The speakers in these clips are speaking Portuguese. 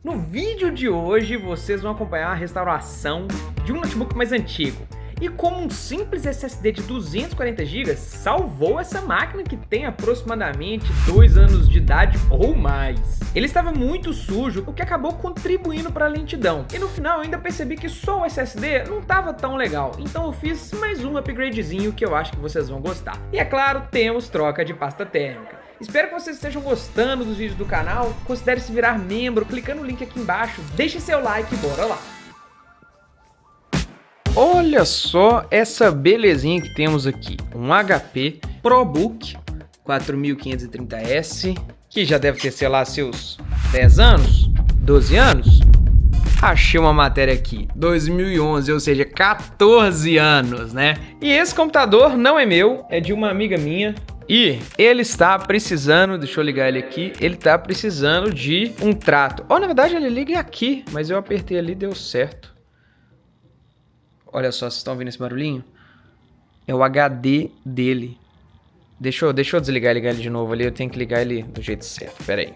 No vídeo de hoje vocês vão acompanhar a restauração de um notebook mais antigo e como um simples SSD de 240 GB salvou essa máquina que tem aproximadamente 2 anos de idade ou mais. Ele estava muito sujo, o que acabou contribuindo para a lentidão, e no final eu ainda percebi que só o SSD não estava tão legal, então eu fiz mais um upgradezinho que eu acho que vocês vão gostar. E é claro, temos troca de pasta térmica. Espero que vocês estejam gostando dos vídeos do canal, considere se virar membro clicando no link aqui embaixo, deixe seu like e bora lá! Olha só essa belezinha que temos aqui, um HP ProBook 4530S, que já deve ter, sei lá, seus 10 anos, 12 anos. Achei uma matéria aqui, 2011, ou seja, 14 anos, né? E esse computador não é meu, é de uma amiga minha. E ele está precisando, deixa eu ligar ele aqui, ele está precisando de um trato. Na verdade ele liga aqui, mas eu apertei ali e deu certo. Olha só, vocês estão ouvindo esse barulhinho? É o HD dele. Deixa eu desligar e ligar ele de novo ali, eu tenho que ligar ele do jeito certo, pera aí.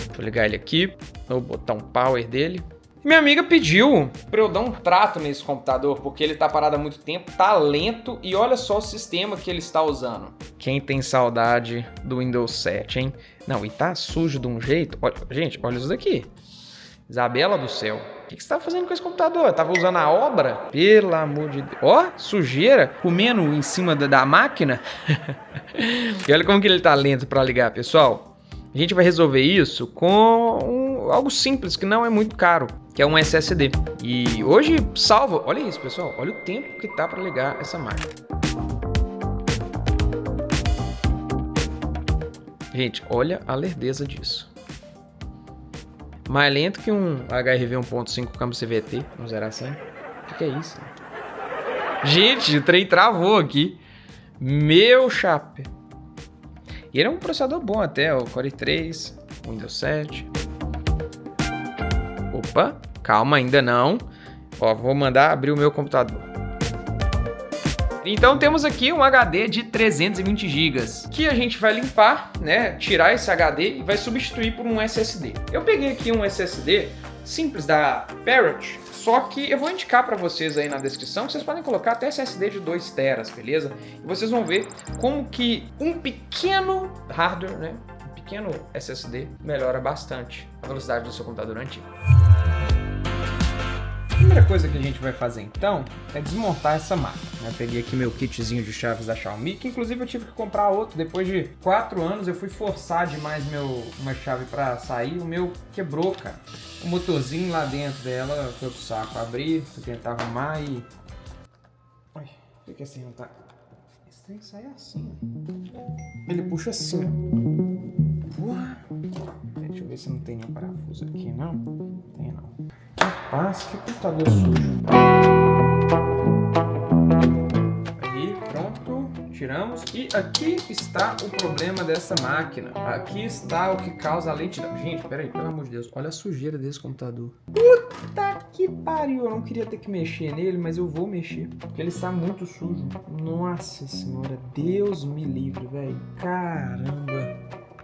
Deixa eu ligar ele aqui, vou botar um power dele. Minha amiga pediu para eu dar um trato nesse computador, porque ele tá parado há muito tempo, tá lento e olha só o sistema que ele está usando. Quem tem saudade do Windows 7, hein? Não, e tá sujo de um jeito. Olha, gente, olha isso daqui. Isabela do céu. O que você tá fazendo com esse computador? Eu tava usando a obra? Pelo amor de Deus. Ó, sujeira, comendo em cima da máquina. E olha como que ele tá lento para ligar, pessoal. A gente vai resolver isso com algo simples, que não é muito caro, que é um SSD. E hoje salva, olha isso pessoal, olha o tempo que tá para ligar essa máquina. Gente, olha a lerdeza disso. Mais lento que um HRV 1.5 câmbio CVT, vamos zerar assim. O que é isso? Gente, o trem travou aqui. Meu chapéu. E ele é um processador bom até, o Core i3, Windows 7. Opa, calma, ainda não. Ó, vou mandar abrir o meu computador. Então temos aqui um HD de 320 GB, que a gente vai limpar, né, tirar esse HD e vai substituir por um SSD. Eu peguei aqui um SSD simples da Parrot, só que eu vou indicar para vocês aí na descrição que vocês podem colocar até SSD de 2 TB, beleza? E vocês vão ver como que um pequeno hardware, né, um pequeno SSD melhora bastante a velocidade do seu computador antigo. A primeira coisa que a gente vai fazer então é desmontar essa máquina. Eu peguei aqui meu kitzinho de chaves da Xiaomi, que inclusive eu tive que comprar outro. Depois de 4 anos eu fui forçar demais uma chave para sair, o meu quebrou, cara. O motorzinho lá dentro dela foi pro saco. Abrir, fui tentar arrumar e... Ai, por que assim não tá... Esse trem sai assim, ó. Ele puxa assim, ó. Deixa eu ver se não tem nenhum parafuso aqui, não. Tem não. Rapaz, que computador sujo. Aí, pronto. Tiramos. E aqui está o problema dessa máquina. Aqui está o que causa a lentidão. Gente, peraí, pelo amor de Deus. Olha a sujeira desse computador. Puta que pariu. Eu não queria ter que mexer nele, mas eu vou mexer. Porque ele está muito sujo. Nossa senhora. Deus me livre, velho. Caramba.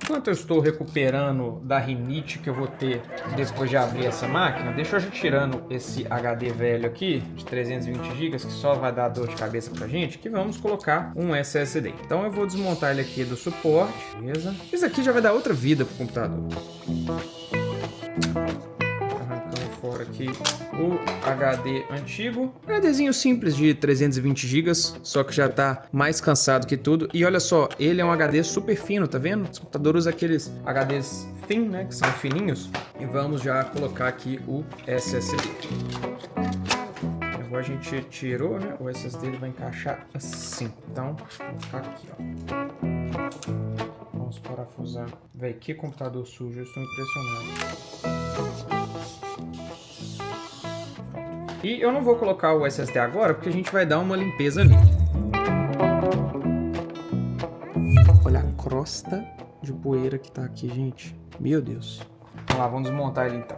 Enquanto eu estou recuperando da rinite que eu vou ter depois de abrir essa máquina, deixa eu já tirando esse HD velho aqui, de 320 GB, que só vai dar dor de cabeça pra gente, que vamos colocar um SSD. Então eu vou desmontar ele aqui do suporte, beleza? Isso aqui já vai dar outra vida pro computador. Arrancando fora aqui o HD antigo. HDzinho simples de 320 GB, só que já tá mais cansado que tudo. E olha só, ele é um HD super fino, tá vendo? Os computadores usam aqueles HDs thin, né, que são fininhos. E vamos já colocar aqui o SSD. Agora a gente tirou, né? O SSD ele vai encaixar assim. Então, vou ficar aqui, ó. Vamos parafusar. Véi, que computador sujo, eu estou impressionado. E eu não vou colocar o SSD agora, porque a gente vai dar uma limpeza nele. Olha a crosta de poeira que tá aqui, gente. Meu Deus. Vamos lá, vamos desmontar ele então.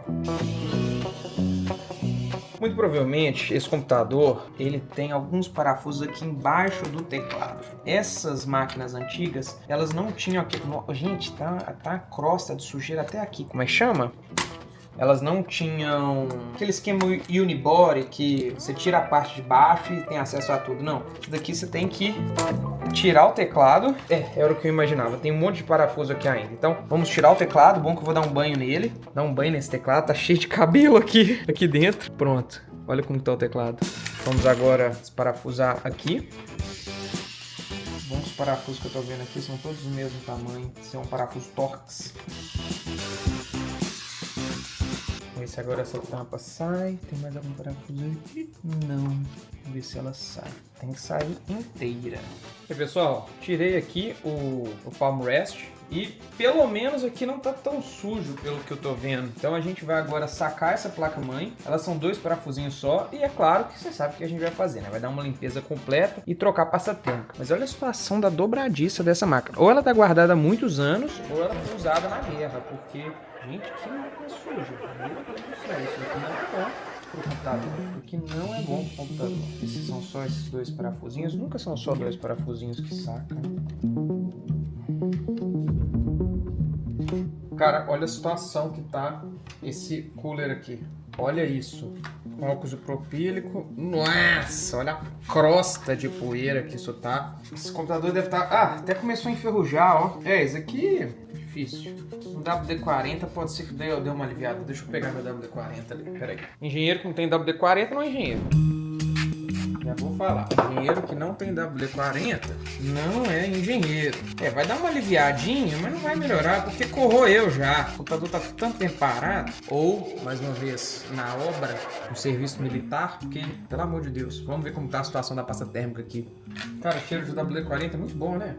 Muito provavelmente esse computador ele tem alguns parafusos aqui embaixo do teclado. Essas máquinas antigas, elas não tinham aqui. Gente, tá a crosta de sujeira até aqui. Como é que chama? Elas não tinham aquele esquema unibody que você tira a parte de baixo e tem acesso a tudo. Não, isso daqui você tem que tirar o teclado. Era o que eu imaginava. Tem um monte de parafuso aqui ainda. Então, vamos tirar o teclado. Bom que eu vou dar um banho nele. Dar um banho nesse teclado. Tá cheio de cabelo aqui dentro. Pronto. Olha como tá o teclado. Vamos agora desparafusar aqui. Bom, os parafusos que eu tô vendo aqui são todos do mesmo tamanho. Esse é um parafuso Torx. Vamos ver se agora essa tampa sai. Tem mais algum parafuso aqui? Não. Vamos ver se ela sai. Tem que sair inteira. E pessoal, tirei aqui o palm rest. E pelo menos aqui não tá tão sujo pelo que eu tô vendo. Então a gente vai agora sacar essa placa-mãe. Elas são 2 parafusinhos só. E é claro que você sabe o que a gente vai fazer, né? Vai dar uma limpeza completa e trocar a pasta térmica. Mas olha a situação da dobradiça dessa máquina. Ou ela tá guardada há muitos anos, ou ela foi usada na guerra. Porque, gente, que máquina suja. Meu Deus do céu, isso aqui não é bom pro computador. Porque não é bom pro computador. Esses são só esses 2 parafusinhos. Nunca são só 2 parafusinhos que sacam. Cara, olha a situação que tá esse cooler aqui. Olha isso. Óculos propílico. Nossa, olha a crosta de poeira que isso tá. Esse computador deve estar... até começou a enferrujar, ó. Esse aqui é difícil. O WD-40 pode ser que dê uma aliviada. Deixa eu pegar meu WD-40 ali. Pera aí. Engenheiro que não tem WD-40 não é engenheiro. Já vou falar. Engenheiro que não tem WD-40 não é engenheiro. Vai dar uma aliviadinha, mas não vai melhorar porque corroeu já. O computador tá tanto tempo parado. Ou, mais uma vez, na obra, no serviço militar, porque, pelo amor de Deus, vamos ver como tá a situação da pasta térmica aqui. Cara, o cheiro de WD-40 é muito bom, né?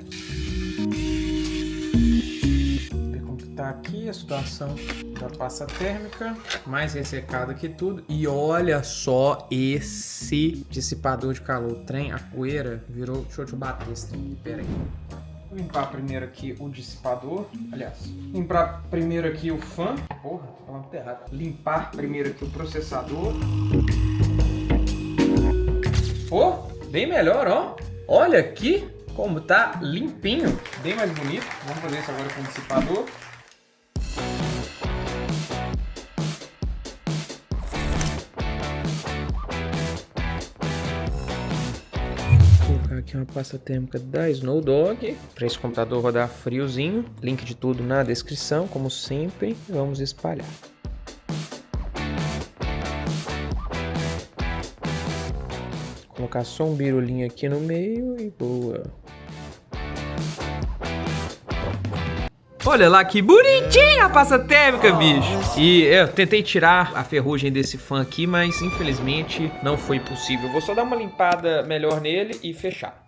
Tá aqui a situação da pasta térmica, mais ressecada que tudo. E olha só esse dissipador de calor. O trem, a poeira virou... Deixa eu te bater esse trem. Pera aí. Vou limpar primeiro aqui o dissipador. Aliás, limpar primeiro aqui o fan. Porra, tô falando tudo errado. Limpar primeiro aqui o processador. Pô, bem melhor, ó. Olha aqui como tá limpinho. Bem mais bonito. Vamos fazer isso agora com o dissipador. Aqui uma pasta térmica da Snowdog para esse computador rodar friozinho. Link de tudo na descrição, como sempre. Vamos espalhar. Colocar só um birulinho aqui no meio e boa. Olha lá que bonitinha a pasta térmica, bicho. E eu tentei tirar a ferrugem desse fan aqui, mas infelizmente não foi possível. Vou só dar uma limpada melhor nele e fechar.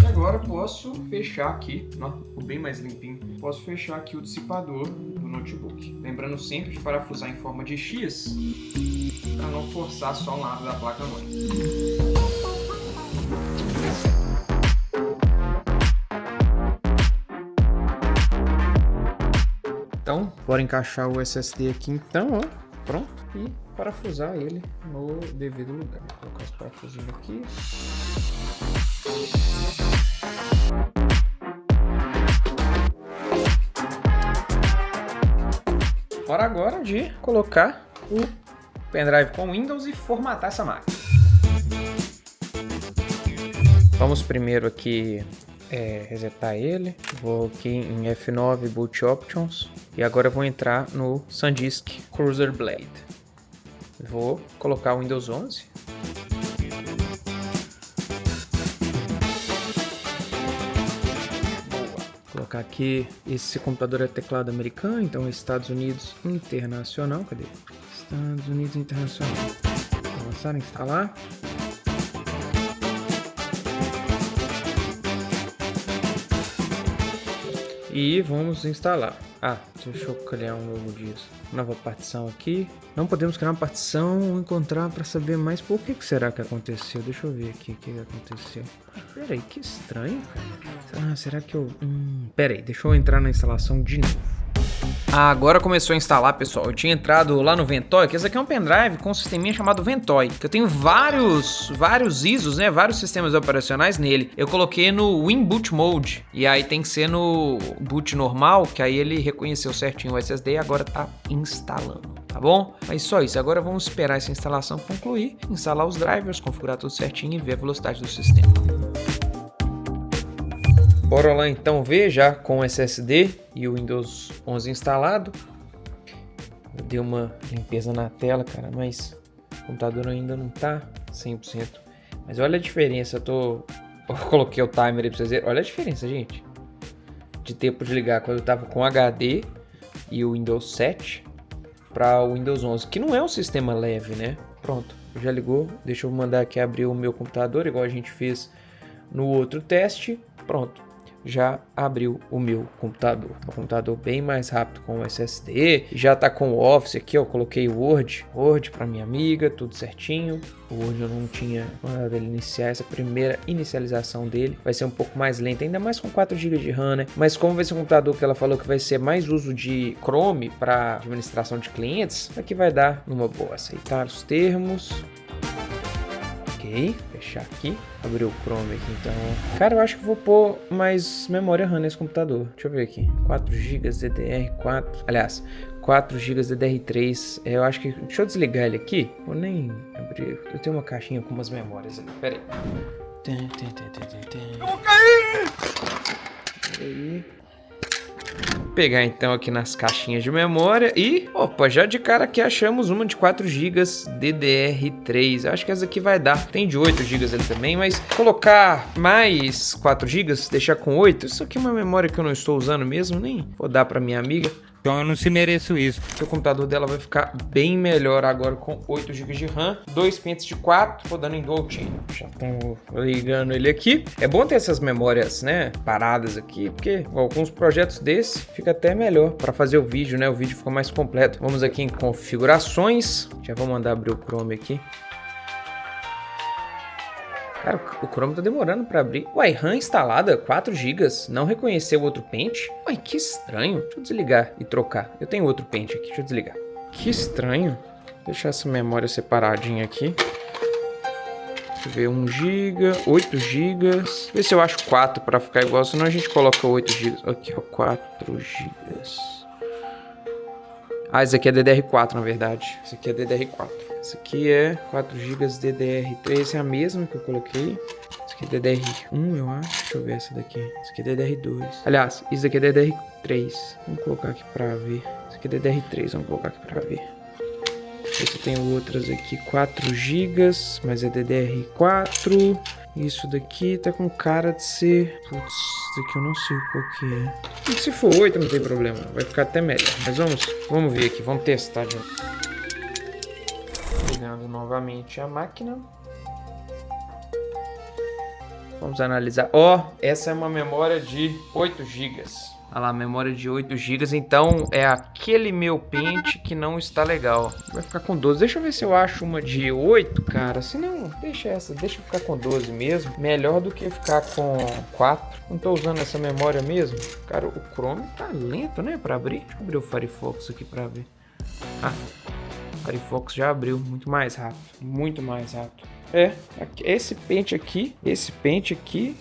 E agora posso fechar aqui, ó, bem mais limpinho. Posso fechar aqui o dissipador do notebook. Lembrando sempre de parafusar em forma de X, para não forçar só um lado da placa-mãe. Então, bora encaixar o SSD aqui então, ó, pronto, e parafusar ele no devido lugar. Vou colocar os parafusinhos aqui. Hora agora de colocar o pendrive com Windows e formatar essa máquina. Vamos primeiro aqui resetar ele. Vou aqui em F9 Boot Options e agora eu vou entrar no SanDisk Crusader Blade. Vou colocar o Windows 11. Boa. Vou colocar aqui, esse computador é teclado americano, então Estados Unidos Internacional. Cadê? Estados Unidos Internacional. Vou avançar, instalar. E vamos instalar. Deixa eu criar um novo disco. Nova partição aqui. Não podemos criar uma partição ou encontrar para saber mais por que será que aconteceu. Deixa eu ver aqui o que aconteceu. Pera aí, que estranho, cara. Será que eu... Pera aí, deixa eu entrar na instalação de novo. Agora começou a instalar, pessoal. Eu tinha entrado lá no Ventoy, que esse aqui é um pendrive com um sisteminha chamado Ventoy, que eu tenho vários ISOs, né? Vários sistemas operacionais nele. Eu coloquei no WinBoot Mode, e aí tem que ser no boot normal, que aí ele reconheceu certinho o SSD e agora tá instalando, tá bom? Mas só isso, agora vamos esperar essa instalação concluir, instalar os drivers, configurar tudo certinho e ver a velocidade do sistema. Bora lá então ver já com o SSD e o Windows 11 instalado. Eu dei uma limpeza na tela, cara, mas o computador ainda não tá 100%. Mas olha a diferença, eu coloquei o timer aí pra vocês verem. Olha a diferença, gente, de tempo de ligar quando eu tava com HD e o Windows 7 para o Windows 11, que não é um sistema leve, né? Pronto, já ligou. Deixa eu mandar aqui abrir o meu computador, igual a gente fez no outro teste. Pronto. Já abriu o meu computador. Um computador bem mais rápido com o SSD. Já tá com o Office aqui, ó. Coloquei o Word para minha amiga, tudo certinho. O Word eu não tinha mandado ele iniciar. Essa primeira inicialização dele vai ser um pouco mais lenta, ainda mais com 4 GB de RAM, né? Mas como vai ser um computador que ela falou que vai ser mais uso de Chrome para administração de clientes, aqui vai dar numa boa. Aceitar os termos. Ok, fechar aqui, abrir o Chrome aqui então. Cara, eu acho que vou pôr mais memória RAM nesse computador. Deixa eu ver aqui, 4 GB DDR4, aliás, 4 GB DDR3. Eu acho que, deixa eu desligar ele aqui. Vou nem abrir, eu tenho uma caixinha com umas memórias ali, pera aí. Eu vou cair! Pera aí. Vou pegar então aqui nas caixinhas de memória e, opa, já de cara aqui achamos uma de 4 GB DDR3. Acho que essa aqui vai dar. Tem de 8 GB ali também, mas colocar mais 4 GB, deixar com 8. Isso aqui é uma memória que eu não estou usando mesmo, nem vou dar para minha amiga. Então eu não se mereço isso. O computador dela vai ficar bem melhor agora com 8 GB de RAM, 2 pentes de 4, rodando em Dual Channel. Já estamos ligando ele aqui. É bom ter essas memórias, né, paradas aqui, porque alguns projetos desses fica até melhor para fazer o vídeo, né? O vídeo fica mais completo. Vamos aqui em configurações. Já vou mandar abrir o Chrome aqui. Cara, o Chrome tá demorando pra abrir. Uai, RAM instalada, 4 GB, não reconheceu outro pente? Uai, que estranho. Deixa eu desligar e trocar. Eu tenho outro pente aqui, deixa eu desligar. Que estranho. Deixar essa memória separadinha aqui. Deixa eu ver, 1 GB, 8 GB. Vê se eu acho 4 pra ficar igual, senão a gente coloca 8 GB. Aqui, ó, 4 GB. Ah, esse aqui é DDR4, na verdade. Esse aqui é DDR4. Esse aqui é 4 GB DDR3. Essa é a mesma que eu coloquei. Esse aqui é DDR1, eu acho. Deixa eu ver essa daqui. Esse aqui é DDR2. Aliás, isso aqui é DDR3. Vamos colocar aqui pra ver. Esse aqui é DDR3. Vamos colocar aqui pra ver. Esse eu tenho outras aqui. 4 GB, mas é DDR4. Isso daqui tá com cara de ser... Putz, isso daqui eu não sei qual que é. E se for 8 não tem problema, vai ficar até melhor. Mas vamos ver aqui, vamos testar de novo. Ligando novamente a máquina. Vamos analisar. Ó, essa é uma memória de 8 GB. Olha lá, memória de 8 GB, então é aquele meu pente que não está legal. Vai ficar com 12. Deixa eu ver se eu acho uma de 8, cara. Se não, deixa essa, deixa eu ficar com 12 mesmo. Melhor do que ficar com 4. Não tô usando essa memória mesmo. Cara, o Chrome tá lento, né, pra abrir. Deixa eu abrir o Firefox aqui pra ver. Ah, o Firefox já abriu, muito mais rápido. Muito mais rápido. É, esse pente aqui,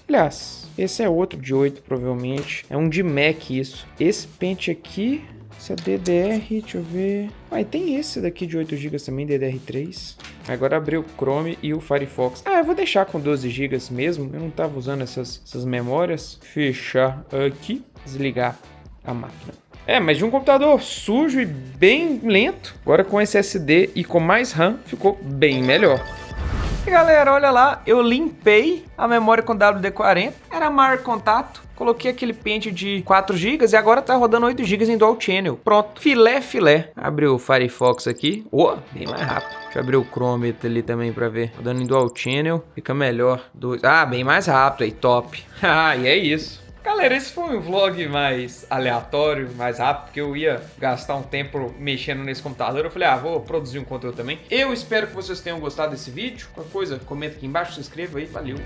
aliás, esse é outro de 8 provavelmente, é um de Mac isso. Esse pente aqui, esse é DDR, deixa eu ver, e tem esse daqui de 8 GB também, DDR3. Agora abri o Chrome e o Firefox. Ah, eu vou deixar com 12 GB mesmo, eu não tava usando essas memórias. Fechar aqui, desligar a máquina. É, mas de um computador sujo e bem lento, agora com SSD e com mais RAM, ficou bem melhor. E galera, olha lá, eu limpei a memória com WD-40, era maior contato, coloquei aquele pente de 4 GB e agora tá rodando 8 GB em Dual Channel. Pronto, filé. Abri o Firefox aqui, bem mais rápido. Deixa eu abrir o Chrome ali também pra ver. Rodando em Dual Channel, fica melhor. Bem mais rápido aí, top. E é isso. Galera, esse foi um vlog mais aleatório, mais rápido, porque eu ia gastar um tempo mexendo nesse computador. Eu falei, vou produzir um conteúdo também. Eu espero que vocês tenham gostado desse vídeo. Qualquer coisa, comenta aqui embaixo, se inscreva aí. Valeu!